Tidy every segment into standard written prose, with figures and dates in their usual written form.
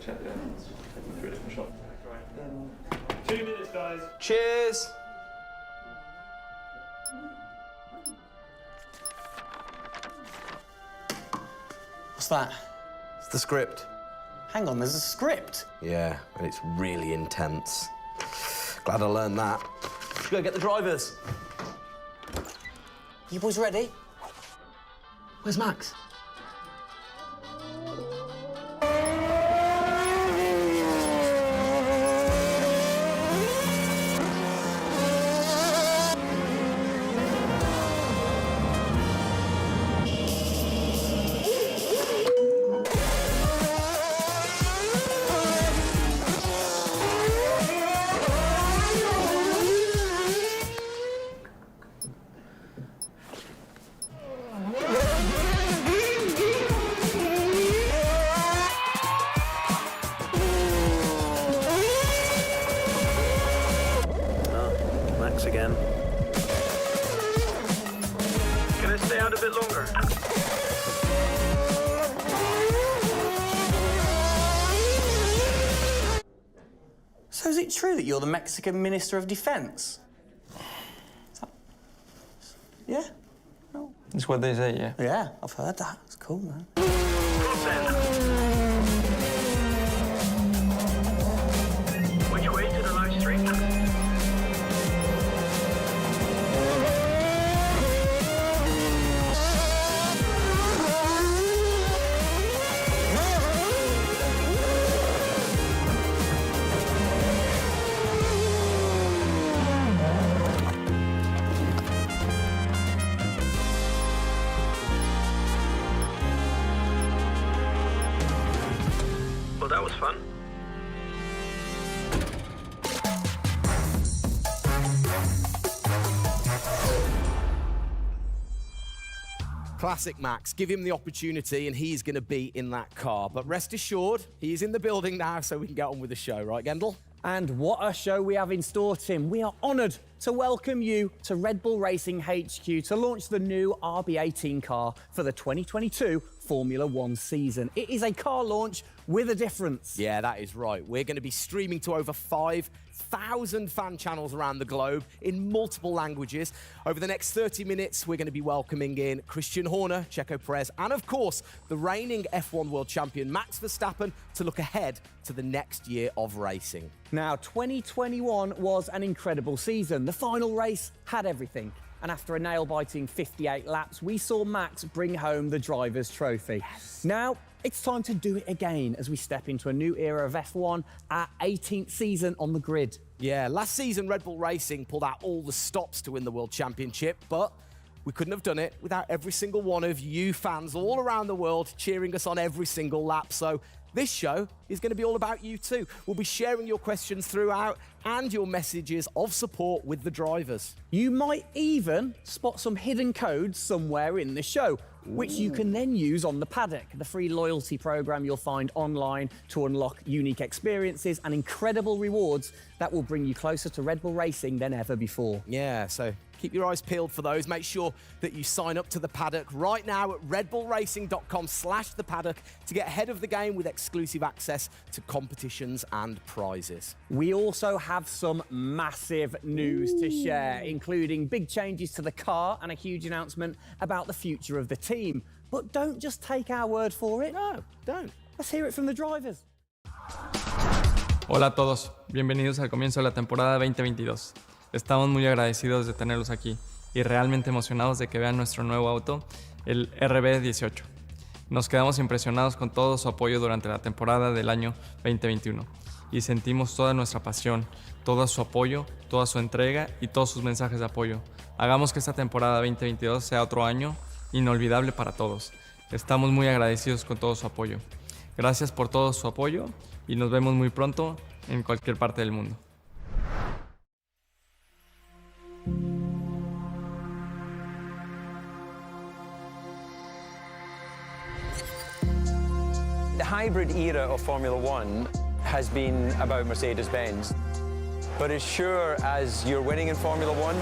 check the onions. Take them through a different shop. Right. 2 minutes, guys. Cheers. What's that? It's the script. Hang on, there's a script? Yeah, and it's really intense. Glad I learned that. Should go get the drivers. You boys ready? Where's Max? Again. Can I stay out a bit longer? So is it true that you're the Mexican Minister of Defense? Yeah? No. That's what they say, yeah. Yeah, I've heard that. It's cool, man. Which way to the live stream? That was fun. Classic Max. Give him the opportunity and he's going to be in that car. But rest assured, he's in the building now so we can get on with the show. Right, Gendel? And what a show we have in store, Tim. We are honoured to welcome you to Red Bull Racing HQ to launch the new RB18 car for the 2022 Formula One season. It is a car launch with a difference. Yeah, that is right. We're going to be streaming to over 5,000 fan channels around the globe in multiple languages. Over the next 30 minutes, we're going to be welcoming in Christian Horner, Checo Perez, and of course, the reigning F1 world champion Max Verstappen to look ahead to the next year of racing. Now, 2021 was an incredible season. The final race had everything. And after a nail-biting 58 laps, we saw Max bring home the Drivers' Trophy. Yes. Now, it's time to do it again as we step into a new era of F1, our 18th season on the grid. Yeah, last season Red Bull Racing pulled out all the stops to win the World Championship, but we couldn't have done it without every single one of you fans all around the world cheering us on every single lap. So this show is going to be all about you too. We'll be sharing your questions throughout and your messages of support with the drivers. You might even spot some hidden codes somewhere in the show, which you can then use on the paddock, the free loyalty program you'll find online to unlock unique experiences and incredible rewards that will bring you closer to Red Bull Racing than ever before. Yeah, so keep your eyes peeled for those. Make sure that you sign up to the paddock right now at redbullracing.com/thepaddock to get ahead of the game with exclusive access to competitions and prizes. We also have some massive news to share, including big changes to the car and a huge announcement about the future of the team. But don't just take our word for it. No, don't. Let's hear it from the drivers. Hola a todos, bienvenidos al comienzo de la temporada 2022. Estamos muy agradecidos de tenerlos aquí y realmente emocionados de que vean nuestro nuevo auto, el RB18. Nos quedamos impresionados con todo su apoyo durante la temporada del año 2021 y sentimos toda nuestra pasión, todo su apoyo, toda su entrega y todos sus mensajes de apoyo. Hagamos que esta temporada 2022 sea otro año inolvidable para todos. Estamos muy agradecidos con todo su apoyo. Gracias por todo su apoyo y nos vemos muy pronto en cualquier parte del mundo. The hybrid era of Formula One has been about Mercedes-Benz. But as sure as you're winning in Formula One,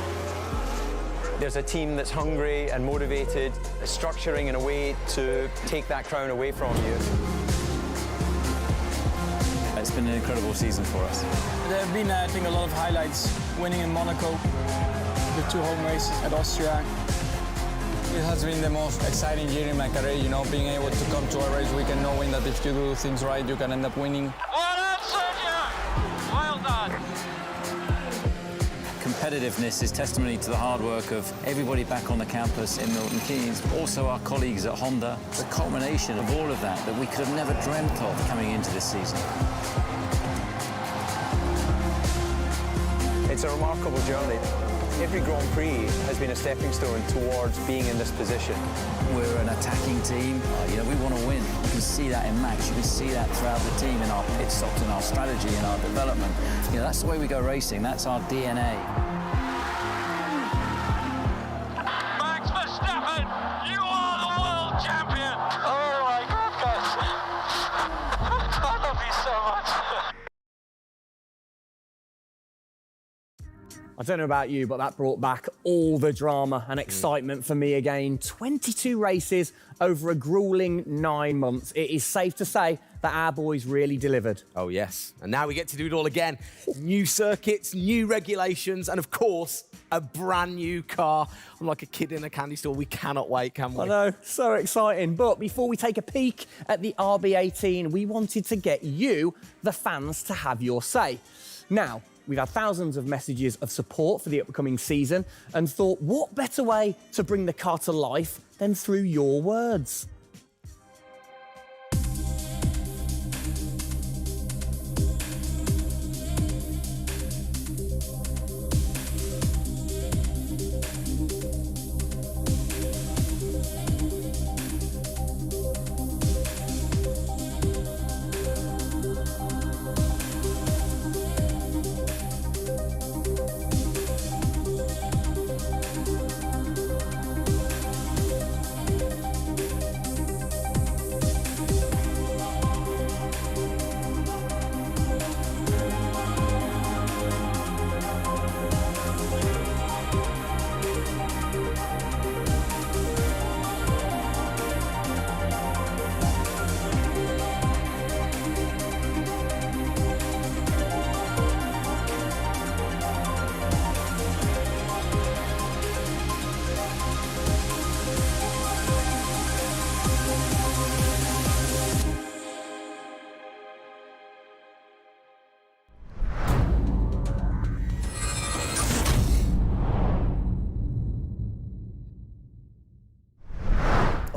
there's a team that's hungry and motivated, structuring in a way to take that crown away from you. It's been an incredible season for us. There have been, I think, a lot of highlights. Winning in Monaco, the 2 home races at Austria. It has been the most exciting year in my career, you know, being able to come to a race weekend knowing that if you do things right, you can end up winning. Well done, Sergio! Well done. Competitiveness is testimony to the hard work of everybody back on the campus in Milton Keynes, also our colleagues at Honda. The culmination of all of that we could have never dreamt of coming into this season. It's a remarkable journey. Every Grand Prix has been a stepping stone towards being in this position. We're an attacking team. You know, we want to win. You can see that in Max. You can see that throughout the team in our pit stops, in our strategy, in our development. You know, that's the way we go racing. That's our DNA. Max Verstappen, you are the world champion! Oh my goodness! I love you so much. I don't know about you, but that brought back all the drama and excitement for me again. 22 races over a grueling 9 months. It is safe to say that our boys really delivered. Oh, yes. And now we get to do it all again. New circuits, new regulations, and of course, a brand new car. I'm like a kid in a candy store. We cannot wait, can we? I know, so exciting. But before we take a peek at the RB18, we wanted to get you, the fans, to have your say. Now, we've had thousands of messages of support for the upcoming season and thought, what better way to bring the car to life than through your words?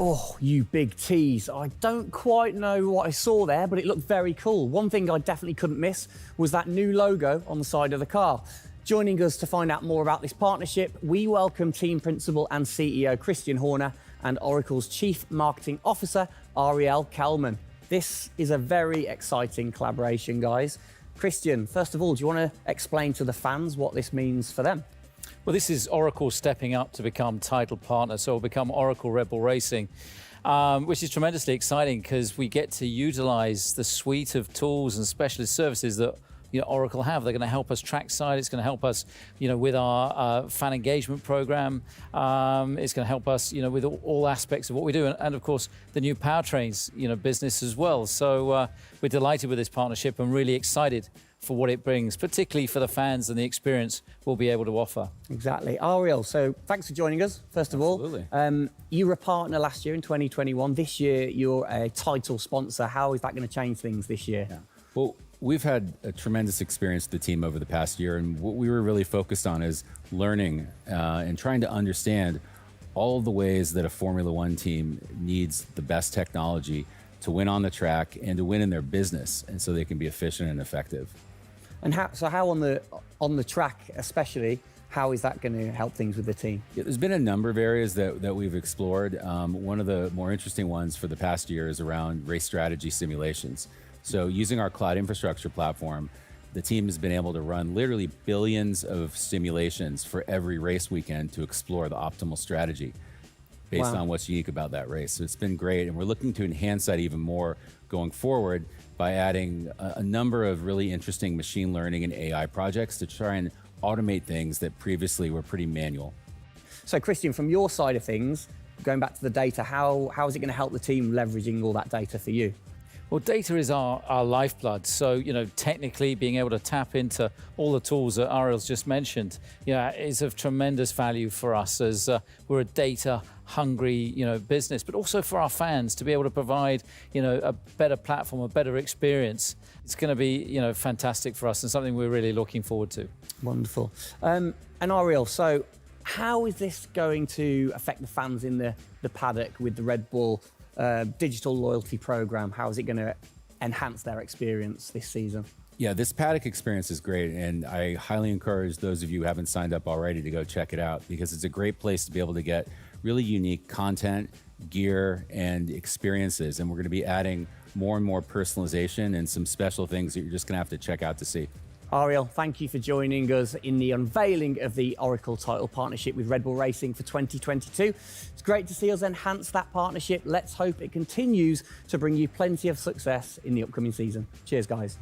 Oh, you big tease. I don't quite know what I saw there, but it looked very cool. One thing I definitely couldn't miss was that new logo on the side of the car. Joining us to find out more about this partnership, we welcome Team Principal and CEO Christian Horner and Oracle's Chief Marketing Officer, Ariel Kelman. This is a very exciting collaboration, guys. Christian, first of all, do you want to explain to the fans what this means for them? Well, this is Oracle stepping up to become title partner, so it'll become Oracle Red Bull Racing, which is tremendously exciting because we get to utilize the suite of tools and specialist services that Oracle have. They're going to help us trackside. It's going to help us, with our fan engagement program. It's going to help us, with all aspects of what we do, and of course the new powertrains, business as well. So we're delighted with this partnership and really excited for what it brings, particularly for the fans and the experience we'll be able to offer. Exactly. Ariel, so thanks for joining us, first of all. Absolutely. You were a partner last year in 2021. This year, you're a title sponsor. How is that going to change things this year? Yeah. Well, we've had a tremendous experience with the team over the past year, and what we were really focused on is learning and trying to understand all of the ways that a Formula One team needs the best technology to win on the track and to win in their business, and so they can be efficient and effective. And how on the track, especially, how is that going to help things with the team? Yeah, there's been a number of areas that we've explored. One of the more interesting ones for the past year is around race strategy simulations. So using our cloud infrastructure platform, the team has been able to run literally billions of simulations for every race weekend to explore the optimal strategy based on what's unique about that race. So it's been great, and we're looking to enhance that even more going forward by adding a number of really interesting machine learning and AI projects to try and automate things that previously were pretty manual. So Christian, from your side of things, going back to the data, how is it going to help the team leveraging all that data for you? Well, data is our lifeblood. So, technically being able to tap into all the tools that Ariel's just mentioned, is of tremendous value for us as we're a data-hungry, business, but also for our fans to be able to provide, a better platform, a better experience. It's going to be, fantastic for us and something we're really looking forward to. Wonderful. And Ariel, so how is this going to affect the fans in the paddock with the Red Bull digital loyalty program? How is it going to enhance their experience this season? Yeah, this paddock experience is great, and I highly encourage those of you who haven't signed up already to go check it out, because it's a great place to be able to get really unique content, gear, and experiences. And we're going to be adding more and more personalization and some special things that you're just going to have to check out to see. Ariel, thank you for joining us in the unveiling of the Oracle title partnership with Red Bull Racing for 2022. It's great to see us enhance that partnership. Let's hope it continues to bring you plenty of success in the upcoming season. Cheers, guys.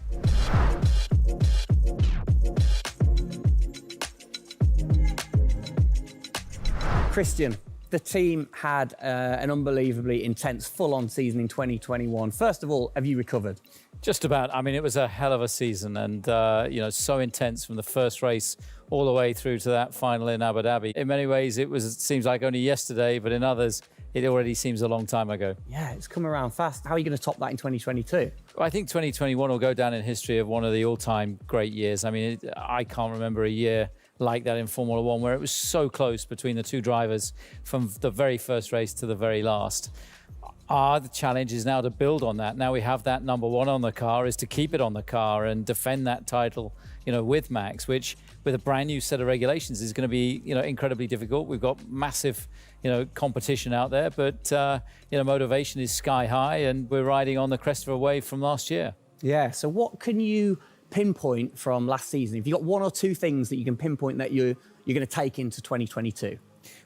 Christian, the team had an unbelievably intense, full-on season in 2021. First of all, have you recovered? Just about. I mean, it was a hell of a season, and so intense from the first race all the way through to that final in Abu Dhabi. In many ways, it seems like only yesterday, but in others, it already seems a long time ago. Yeah, it's come around fast. How are you going to top that in 2022? Well, I think 2021 will go down in history of one of the all-time great years. I mean, I can't remember a year like that in Formula One, where it was so close between the two drivers from the very first race to the very last. The challenge is now to build on that. Now we have that number one on the car, is to keep it on the car and defend that title, with Max, which with a brand new set of regulations is going to be, incredibly difficult. We've got massive, competition out there, but, motivation is sky high, and we're riding on the crest of a wave from last year. Yeah, so what can you pinpoint from last season? If you've got one or two things that you can pinpoint that you're going to take into 2022?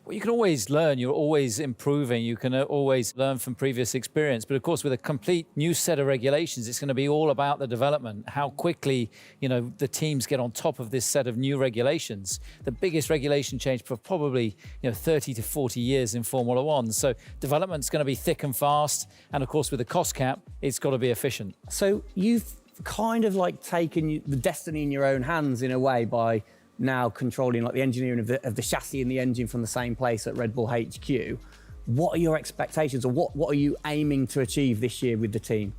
Well, you can always learn. You're always improving. You can always learn from previous experience. But of course, with a complete new set of regulations, it's going to be all about the development, how quickly, the teams get on top of this set of new regulations. The biggest regulation change for probably, 30 to 40 years in Formula One. So development's going to be thick and fast. And of course, with the cost cap, it's got to be efficient. So you've kind of like taken the destiny in your own hands in a way by now controlling like the engineering of the chassis and the engine from the same place at Red Bull HQ. What are your expectations, or what are you aiming to achieve this year with the team?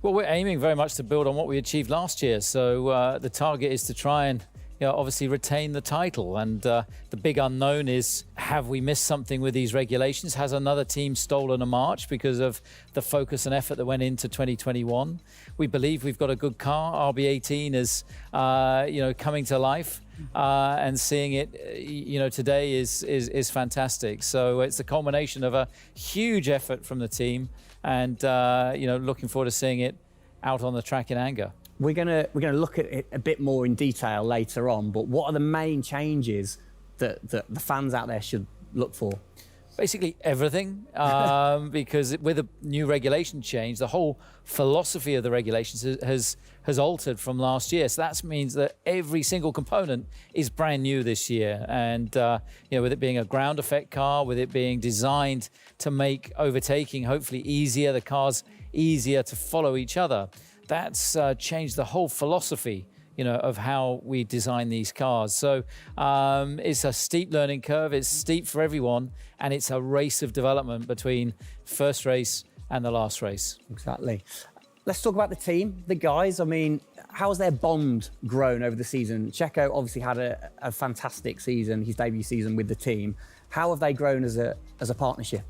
Well, we're aiming very much to build on what we achieved last year. So the target is to try and obviously retain the title. And the big unknown is, have we missed something with these regulations? Has another team stolen a march because of the focus and effort that went into 2021? We believe we've got a good car. RB18 is, coming to life. And seeing it, today is fantastic. So it's a culmination of a huge effort from the team, and looking forward to seeing it out on the track in anger. We're gonna look at it a bit more in detail later on. But what are the main changes that the fans out there should look for? Basically everything, because with a new regulation change, the whole philosophy of the regulations has altered from last year. So that means that every single component is brand new this year. And with it being a ground effect car, with it being designed to make overtaking hopefully easier, the cars easier to follow each other, that's changed the whole philosophy of how we design these cars. So it's a steep learning curve. It's steep for everyone, and it's a race of development between first race and the last race. Exactly. Let's talk about the team, the guys. I mean, how's their bond grown over the season? Checo obviously had a fantastic season, his debut season with the team. How have they grown as a partnership?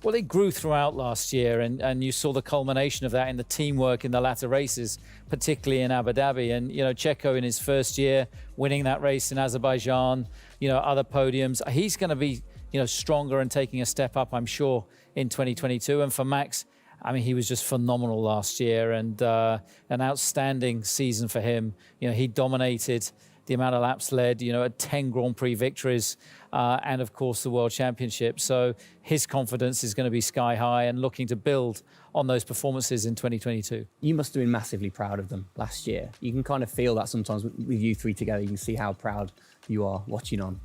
Well, they grew throughout last year, and you saw the culmination of that in the teamwork in the latter races, particularly in Abu Dhabi. And, Checo in his first year, winning that race in Azerbaijan, other podiums. He's going to be, stronger and taking a step up, I'm sure, in 2022. And for Max, I mean, he was just phenomenal last year, and an outstanding season for him. He dominated the amount of laps led, 10 Grand Prix victories, and of course the World Championship. So his confidence is going to be sky high and looking to build on those performances in 2022. You must have been massively proud of them last year. You can kind of feel that sometimes with you three together. You can see how proud you are watching on.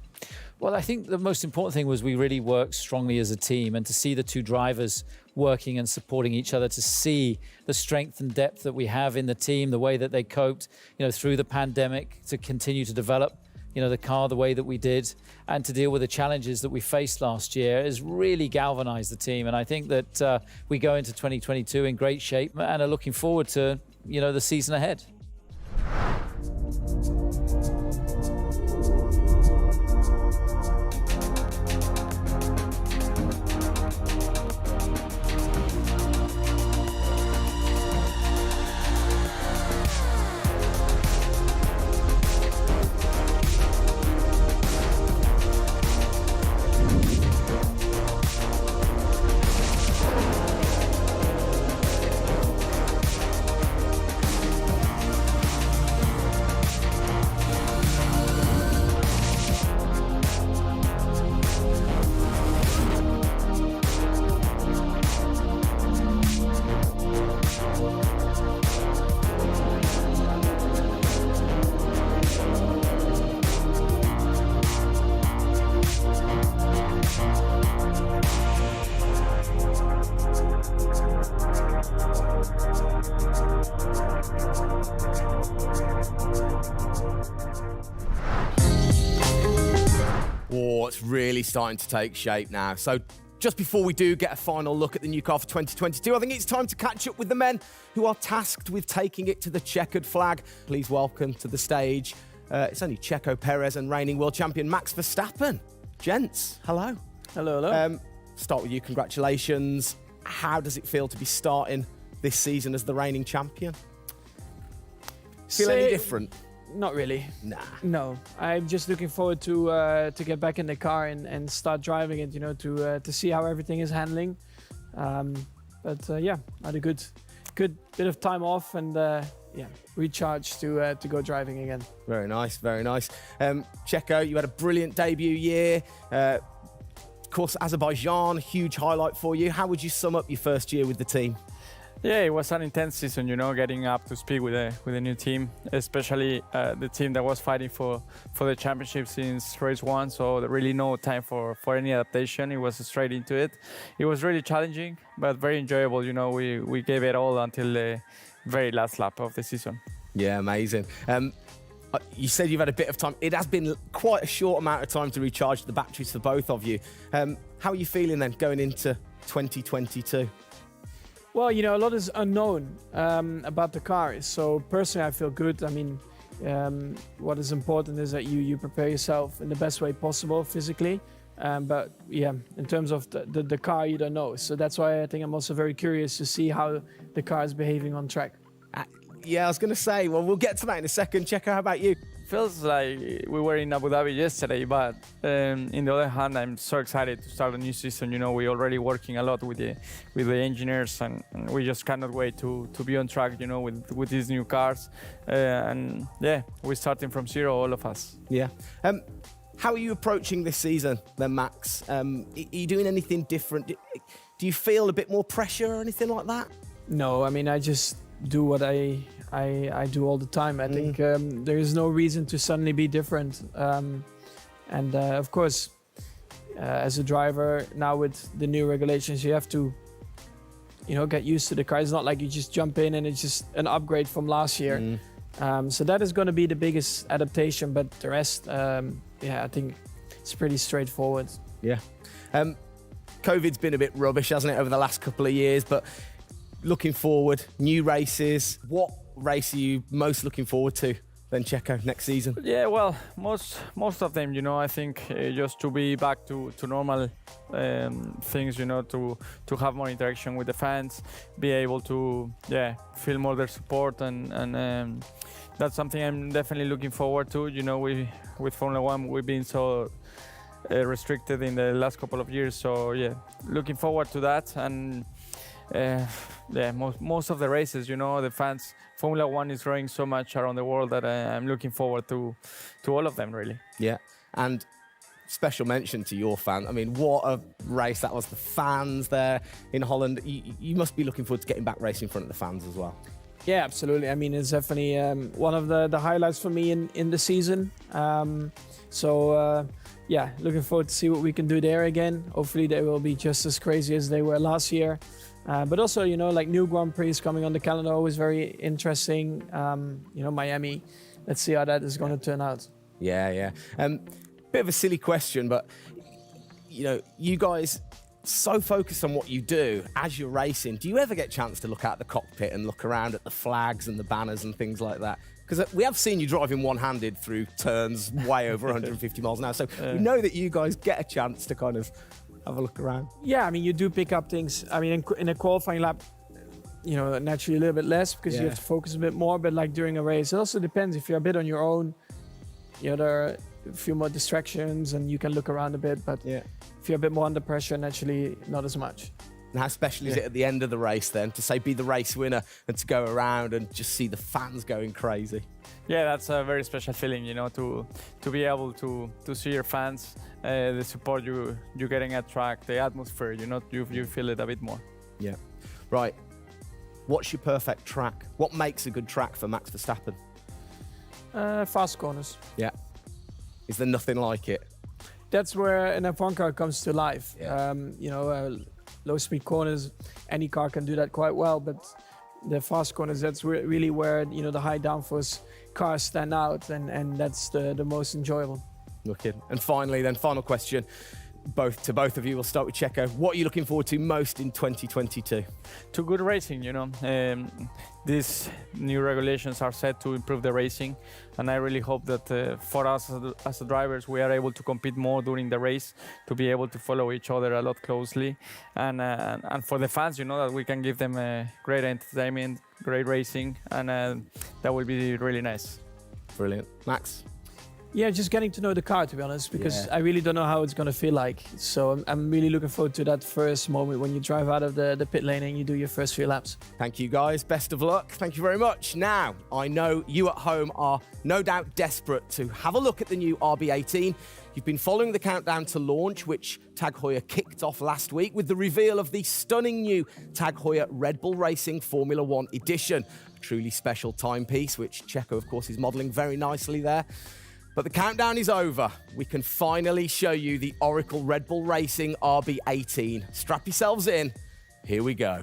Well, I think the most important thing was we really worked strongly as a team, and to see the two drivers working and supporting each other, to see the strength and depth that we have in the team, the way that they coped, through the pandemic, to continue to develop, the car the way that we did, and to deal with the challenges that we faced last year has really galvanized the team. And I think that we go into 2022 in great shape and are looking forward to, the season ahead. Oh, it's really starting to take shape now. So just before we do get a final look at the new car for 2022, I think it's time to catch up with the men who are tasked with taking it to the checkered flag. Please welcome to the stage, it's only Checo Perez and reigning world champion Max Verstappen. Gents, hello. Hello, hello. Start with you, congratulations. How does it feel to be starting this season as the reigning champion? Feel any different? Not really. Nah. No, I'm just looking forward to get back in the car and start driving it. To see how everything is handling. Yeah, I had a good bit of time off and recharge to go driving again. Very nice, very nice. Checo, you had a brilliant debut year. Of course, Azerbaijan, huge highlight for you. How would you sum up your first year with the team? Yeah, it was an intense season, getting up to speed with a new team, especially the team that was fighting for the championship since race one. So there really no time for any adaptation. It was straight into it. It was really challenging, but very enjoyable. We gave it all until the very last lap of the season. Yeah, amazing. You said you've had a bit of time. It has been quite a short amount of time to recharge the batteries for both of you. How are you feeling then going into 2022? Well, a lot is unknown about the car. So personally, I feel good. I mean, what is important is that you prepare yourself in the best way possible physically. But yeah, in terms of the car, you don't know. So that's why I think I'm also very curious to see how the car is behaving on track. Yeah, I was going to say, well, we'll get to that in a second. Checo, how about you? Feels like we were in Abu Dhabi yesterday, but in the other hand, I'm so excited to start a new season. You know, we're already working a lot with the engineers, and we just cannot wait to be on track. You know, with these new cars, and yeah, we're starting from zero, all of us. Yeah. How are you approaching this season, then, Max? Are you doing anything different? Do you feel a bit more pressure or anything like that? No, I mean, I just do what I do all the time. I think there is no reason to suddenly be different. And of course, as a driver, now with the new regulations, you have to, you know, get used to the car. It's not like you just jump in and it's just an upgrade from last year. So that is going to be the biggest adaptation, but the rest, yeah, I think it's pretty straightforward. Yeah. COVID's been a bit rubbish, hasn't it, over the last couple of years, but looking forward, new races. What race are you most looking forward to then, Checo, next season? Yeah, well, most of them, you know, I think just to be back to normal things, you know, to have more interaction with the fans, be able to, yeah, feel more their support, and that's something I'm definitely looking forward to. You know, with Formula One, we've been so restricted in the last couple of years, so yeah, looking forward to that. And yeah, most of the races, you know, the fans, Formula One is growing so much around the world that I'm looking forward to all of them, really. Yeah, and special mention to your fan. I mean, what a race that was. The fans there in Holland. You must be looking forward to getting back racing in front of the fans as well. Yeah, absolutely. I mean, it's definitely one of the highlights for me in the season. Yeah, looking forward to see what we can do there again. Hopefully they will be just as crazy as they were last year. But also, you know, like new Grand Prix coming on the calendar, always very interesting. You know, Miami, let's see how that is going to turn out. Yeah. Bit of a silly question, but, you know, you guys so focused on what you do as you're racing. Do you ever get a chance to look out the cockpit and look around at the flags and the banners and things like that? Because we have seen you driving one-handed through turns way over 150 miles an hour. So we know that you guys get a chance to kind of have a look around. Yeah, I mean, you do pick up things. I mean, in a qualifying lap, you know, naturally a little bit less because you have to focus a bit more. But like during a race, it also depends. If you're a bit on your own, you know, there are a few more distractions and you can look around a bit. But if you're a bit more under pressure, naturally not as much. And how special is it at the end of the race then to say be the race winner and to go around and just see the fans going crazy? Yeah, that's a very special feeling, you know, to be able to see your fans, the support you're getting at track, the atmosphere, you know, you feel it a bit more. Yeah. Right. What's your perfect track? What makes a good track for Max Verstappen? Fast corners. Yeah. Is there nothing like it? That's where an F1 car comes to life. Yeah. You know, low speed corners, any car can do that quite well, but the fast corners, that's really where, you know, the high downforce cars stand out, and that's the most enjoyable. Wicked. And finally then, final question, both of you. We'll start with Checo. What are you looking forward to most in 2022? To good racing, you know. These new regulations are set to improve the racing, and I really hope that for us as drivers, we are able to compete more during the race, to be able to follow each other a lot closely, and for the fans, you know, that we can give them great entertainment, great racing, and that will be really nice. Brilliant. Max? Yeah, just getting to know the car, to be honest, because I really don't know how it's going to feel like. So I'm really looking forward to that first moment when you drive out of the pit lane and you do your first few laps. Thank you, guys. Best of luck. Thank you very much. Now, I know you at home are no doubt desperate to have a look at the new RB18. You've been following the countdown to launch, which Tag Heuer kicked off last week with the reveal of the stunning new Tag Heuer Red Bull Racing Formula One edition. A truly special timepiece, which Checo, of course, is modelling very nicely there. But the countdown is over. We can finally show you the Oracle Red Bull Racing RB18. Strap yourselves in. Here we go.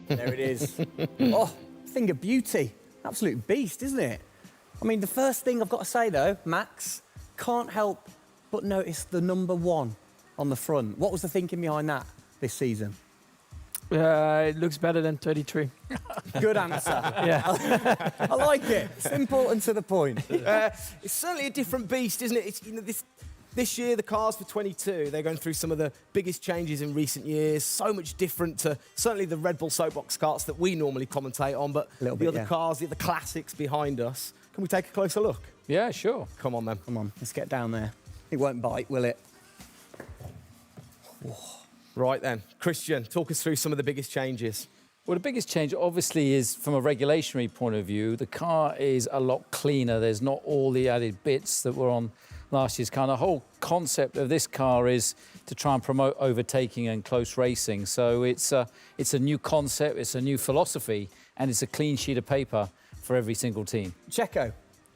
There it is. Oh, thing of beauty. Absolute beast, isn't it? I mean, the first thing I've got to say, though, Max, can't help but notice the number 1 on the front. What was the thinking behind that this season? It looks better than 33. Good answer. Yeah. I like it. Simple and to the point. It's certainly a different beast, isn't it? It's, you know, this year, the cars for 22, they're going through some of the biggest changes in recent years. So much different to certainly the Red Bull Soapbox karts that we normally commentate on, but the other cars, the other classics behind us. Can we take a closer look? Yeah, sure. Come on, then. Come on, let's get down there. It won't bite, will it? Right then, Christian, talk us through some of the biggest changes. Well, the biggest change, obviously, is from a regulatory point of view. The car is a lot cleaner. There's not all the added bits that were on last year's car. The whole concept of this car is to try and promote overtaking and close racing. So it's a new concept, it's a new philosophy, and it's a clean sheet of paper for every single team. Checo,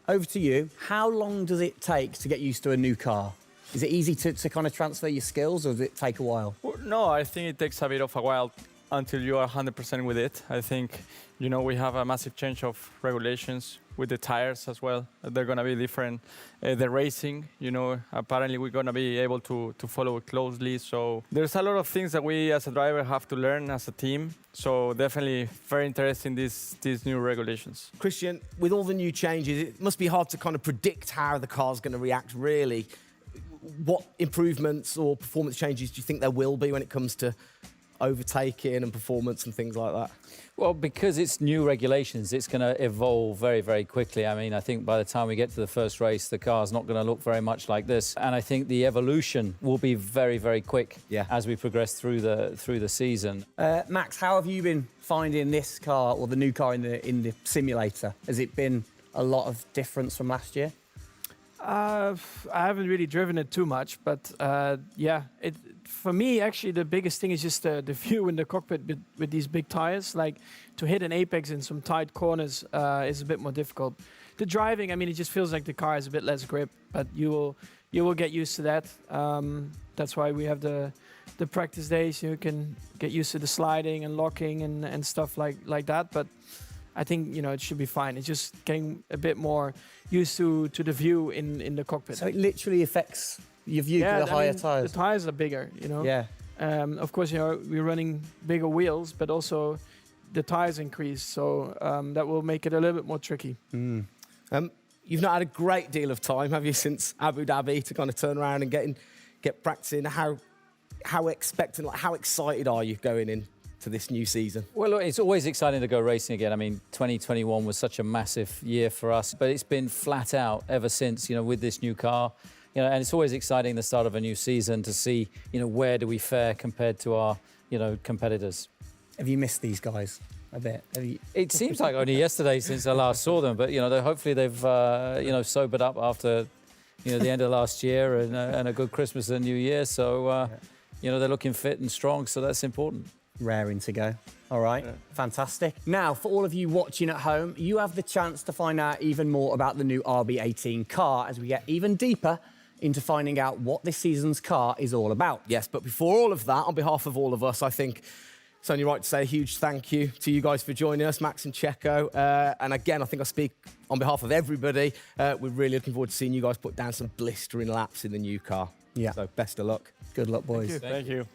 over to you. How long does it take to get used to a new car? Is it easy to kind of transfer your skills, or does it take a while? Well, no, I think it takes a bit of a while until you are 100% with it. I think, you know, we have a massive change of regulations with the tires as well. They're going to be different. The racing, you know, apparently we're going to be able to follow it closely. So there's a lot of things that we as a driver have to learn as a team. So definitely very interesting, these new regulations. Christian, with all the new changes, it must be hard to kind of predict how the car's going to react, really. What improvements or performance changes do you think there will be when it comes to overtaking and performance and things like that? Well, because it's new regulations, it's going to evolve very, very quickly. I mean, I think by the time we get to the first race, the car's not going to look very much like this. And I think the evolution will be very, very quick as we progress through the season. Max, how have you been finding this car, or the new car in the simulator? Has it been a lot of difference from last year? I haven't really driven it too much, but yeah, for me, actually, the biggest thing is just the view in the cockpit with these big tires. Like, to hit an apex in some tight corners is a bit more difficult. The driving, I mean, it just feels like the car has a bit less grip, but you will get used to that. That's why we have the practice days. You can get used to the sliding and locking and stuff like that. But I think, you know, it should be fine. It's just getting a bit more used to the view in the cockpit. So it literally affects your view to the higher tyres? The tyres are bigger, you know. Yeah. Of course, you know, we're running bigger wheels, but also the tyres increase. So that will make it a little bit more tricky. You've not had a great deal of time, have you, since Abu Dhabi to kind of turn around and get practicing? How expectant, like, how excited are you going in to this new season? Well, look, it's always exciting to go racing again. I mean, 2021 was such a massive year for us, but it's been flat out ever since, you know, with this new car. You know, and it's always exciting the start of a new season to see, you know, where do we fare compared to our, you know, competitors. Have you missed these guys a bit? It seems like only yesterday since I last saw them, but, you know, hopefully they've, you know, sobered up after, you know, the end of last year and a good Christmas and New Year. So, you know, they're looking fit and strong, so that's important. Raring to go. All right, fantastic. Now, for all of you watching at home, you have the chance to find out even more about the new RB18 car as we get even deeper into finding out what this season's car is all about. Yes, but before all of that, on behalf of all of us, I think it's only right to say a huge thank you to you guys for joining us, Max and Checo. And again, I think I speak on behalf of everybody. We're really looking forward to seeing you guys put down some blistering laps in the new car. Yeah. So best of luck. Good luck, boys. Thank you.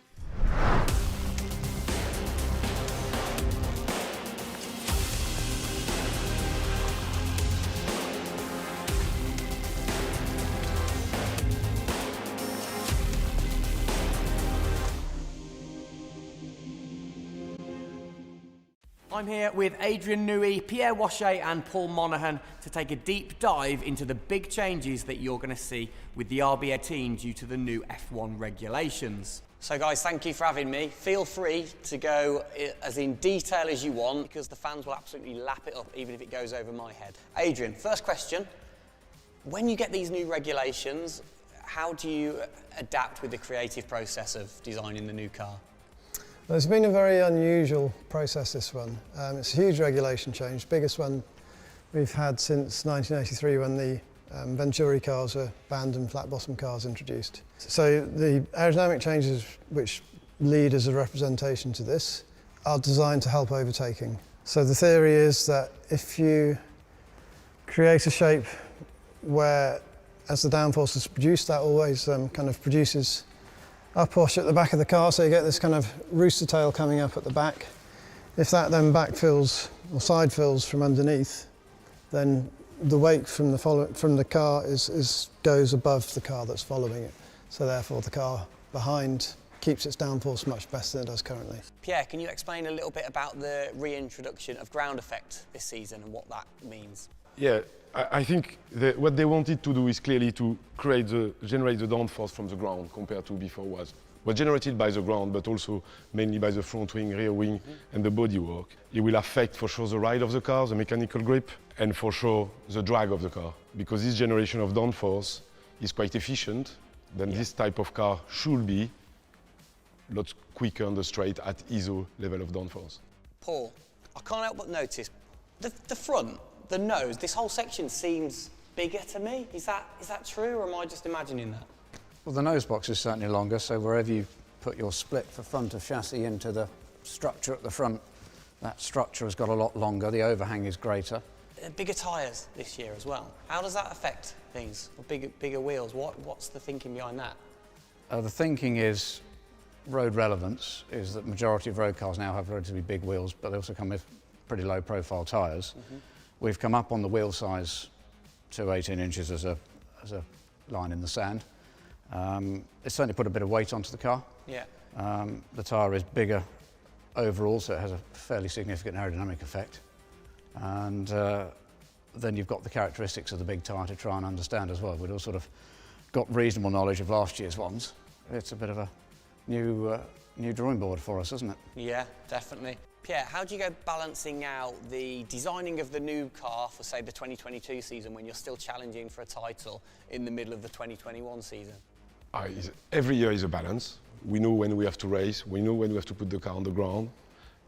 I'm here with Adrian Newey, Pierre Wache and Paul Monaghan to take a deep dive into the big changes that you're going to see with the RB18 due to the new F1 regulations. So guys, thank you for having me. Feel free to go as in detail as you want, because the fans will absolutely lap it up even if it goes over my head. Adrian, first question. When you get these new regulations, how do you adapt with the creative process of designing the new car? Well, it's been a very unusual process, this one. It's a huge regulation change, biggest one we've had since 1983 when the Venturi cars were banned and flat bottom cars introduced. So the aerodynamic changes which lead as a representation to this are designed to help overtaking. So the theory is that if you create a shape where, as the downforce is produced, that always kind of produces upwash at the back of the car, so you get this kind of rooster tail coming up at the back. If that then backfills or side fills from underneath, then the weight from the car goes above the car that's following it. So therefore the car behind keeps its downforce much better than it does currently. Pierre, can you explain a little bit about the reintroduction of ground effect this season and what that means? Yeah, I think what they wanted to do is clearly to generate the downforce from the ground compared to before was generated by the ground, but also mainly by the front wing, rear wing, and the bodywork. It will affect for sure the ride of the car, the mechanical grip, and for sure the drag of the car. Because this generation of downforce is quite efficient, then this type of car should be a lot quicker on the straight at ISO level of downforce. Paul, I can't help but notice the front, the nose, this whole section seems bigger to me. Is that true, or am I just imagining that? Well, the nose box is certainly longer, so wherever you put your split for front of chassis into the structure at the front, that structure has got a lot longer, the overhang is greater. Bigger tyres this year as well. How does that affect things? Bigger wheels, what's the thinking behind that? The thinking is, road relevance is that majority of road cars now have relatively big wheels, but they also come with pretty low profile tyres. We've come up on the wheel size to 18 inches as a line in the sand. It's certainly put a bit of weight onto the car. Yeah. The tyre is bigger overall, so it has a fairly significant aerodynamic effect. And then you've got the characteristics of the big tyre to try and understand as well. We'd all sort of got reasonable knowledge of last year's ones. It's a bit of a new drawing board for us, isn't it? Yeah, definitely. Pierre, how do you go balancing out the designing of the new car for, say, the 2022 season when you're still challenging for a title in the middle of the 2021 season? Every year is a balance. We know when we have to race, we know when we have to put the car on the ground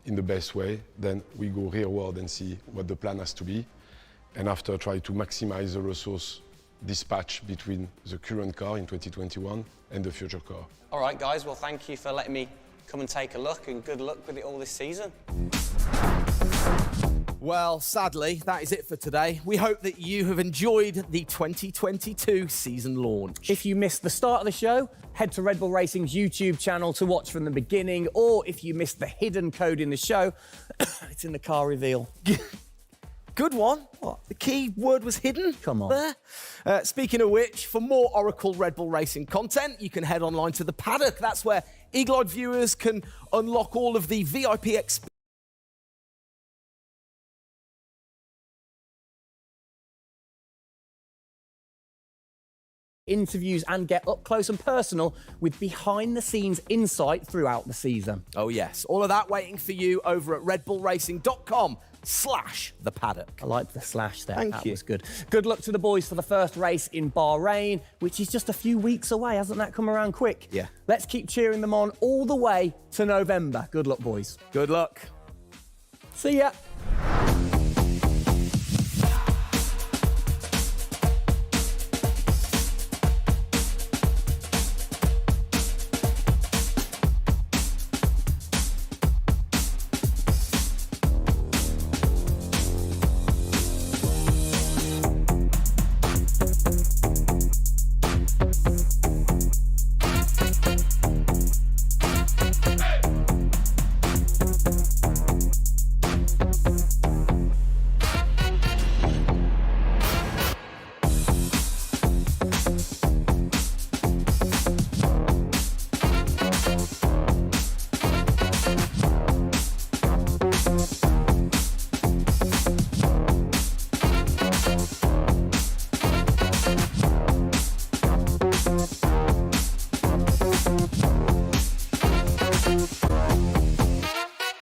in the best way. Then we go rearward and see what the plan has to be. And after, try to maximize the resource dispatch between the current car in 2021 and the future car. All right, guys, well, thank you for letting me come and take a look, and good luck with it all this season. Well, sadly, that is it for today. We hope that you have enjoyed the 2022 season launch. If you missed the start of the show, head to Red Bull Racing's YouTube channel to watch from the beginning, or if you missed the hidden code in the show, it's in the car reveal. Good one. What, the key word was hidden? Come on. There. Speaking of which, for more Oracle Red Bull Racing content, you can head online to the paddock. That's where eagle-eyed viewers can unlock all of the VIP experience. Interviews and get up close and personal with behind-the-scenes insight throughout the season. Oh yes, all of that waiting for you over at redbullracing.com/thepaddock. I like the slash there. Thank that you. was good. Good luck to the boys for the first race in Bahrain, which is just a few weeks away. Hasn't that come around quick? Yeah. Let's keep cheering them on all the way to November. Good luck, boys. Good luck. See ya.